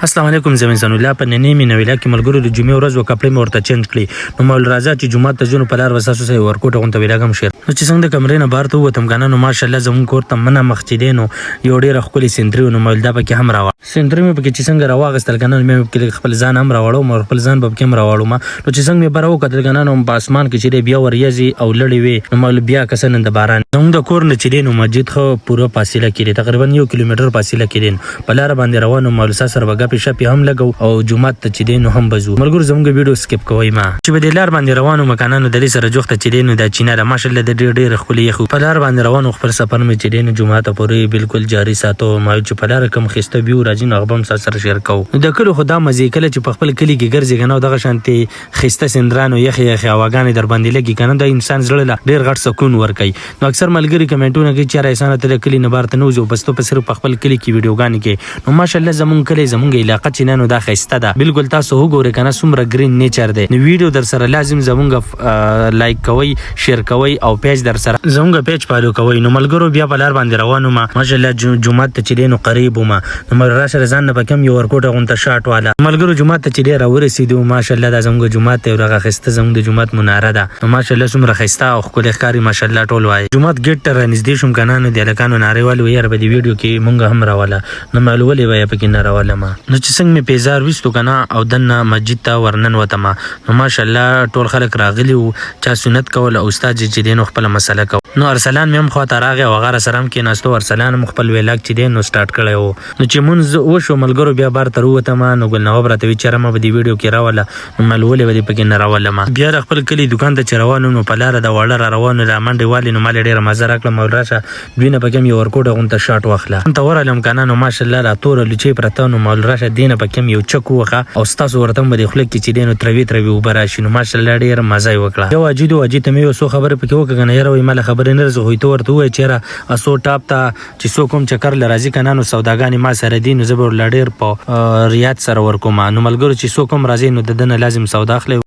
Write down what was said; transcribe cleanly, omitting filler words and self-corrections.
السلام علیکم زمین زن الله په نننۍ مینویلا کې ملګرو د جمعې ورځ وکړې مې ورته چینج کړي نو مول راځه چې جمعه ته ځو په لار وساسو سه ورکوټ غونته ویلاګم شیر نو چې څنګه د کمرې نه بار ته وتم غانا نو ماشاءالله زمون کور ته منه مخچیدې نو یو ډېر خپل سندري نو مول دا پکې هم راو سندري مې پکې چې څنګه راوغستل غانا مې خپل ځان هم راوړو مې خپل ځان په کې هم راوړو ما نو چې څنګه مې براو کتل غانا نو په اسمان کې چې بیا وریځي او لړې وي نو مول بیا کسن د باران زمون د کور نه چې نو مسجد خو پوره فاصله کې تقریبا 1 کیلومتر فاصله کې په لار باندې روانو مول سره وګه په شپه هم لګو او جمعه ته چې نو هم بزو ملګر زموږ ویډیو سکیپ کوی ما چې په لار باندې روانو مکانانو د سره جوخته چې نو د چینه ماشاءالله د ډېر خولي خو په لار باندې روانو خپل سفر مې چې نو جمعه ته پورې بالکل جاری ساتو ما چې په لار کم خسته بیو راځي نو غبم سره شیر کو د کلو خدا مزي کله چې په خپل کلی کې ګرځي غنو دغه شانتي خسته سندرانو یخي هواګانې در باندې لګي کنه د انسان زړه ډېر غټ سکون ورکي نو اکثر ملګری کمنټونه کوي چې راځنه ته کلی نه بارته نو زو بس ته په صرف خپل کلی کې ویډیوګانې کې نو ماشاءالله زمون کلی زمونږ علاقې چې نو دا خسته ده بالکل تاسو وګورئ کنه څومره گرین نیچر دی نو ویډیو در سره لازم زمونږ لایک کوئ شیر کوئ او پیج در سره زمونږ پیج فالو کوئ نو ملګرو بیا په لار باندې روانو ما ماشاءالله جمعه ته چې نو قریب ما نو مر راشه ځان نه پکم یو ورکوټه غونته شاټ والا ملګرو جمعه ته چې ډیر ورسېدو ماشاءالله د زمونږ جمعه ته ورغه خسته زمونږ د جمعه مناره ده نو ماشاءالله څومره خسته او خپل ښکاری ماشاءالله ټول وای جمعه ګټ تر نږدې شوم کنه نو د لکانو ناریوال وير به دی ویډیو کې مونږ هم راواله نو معلومه وای پکې نه راواله ما نو چې څنګه می پیزار وستو کنه او دنه مسجد ته ورنن وته ما نو ماشاءالله ټول خلک راغلی او چا سنت کول او استاد چې دینو خپل مسله کو نو ارسلان مې هم خو ته راغی او غره سره هم کې ناستو ارسلان خپل ویلاګ چې دینو سٹارټ کړو نو چې مونږ وشو ملګرو بیا بار تر وته ما نو ګل نو برته وچره ما به دی ویډیو کې راواله نو معلومه به پکې نه راواله ما بیا خپل کلی دکان ته چروانو نو په لار د وړه روانو لا منډي والی نو مال ډیر مزه راکړه مول راشه دوینه پکې یو ورکوټه غونته شاټ واخله ته ورالم کنه نو ماشاءالله لا تور لچې پرته نو مول راشه دینه پکې یو چکو وخه او تاسو ورته مې خلک چې دینو تروي وبراشي نو ماشاءالله ډیر مزه وکړه یو اجیدو ته مې سو خبره پکې وکړه نه یاره وای مال خبره نه زه هوی ته ورته وای چیرې اسو ټاپ ته چې سو کوم چکر لرازي کنه نو سوداګانی ما سره دین زبر لډیر په ریاض سره ورکوم نو ملګرو چې سو کوم راځي نو دنه لازم سودا اخلي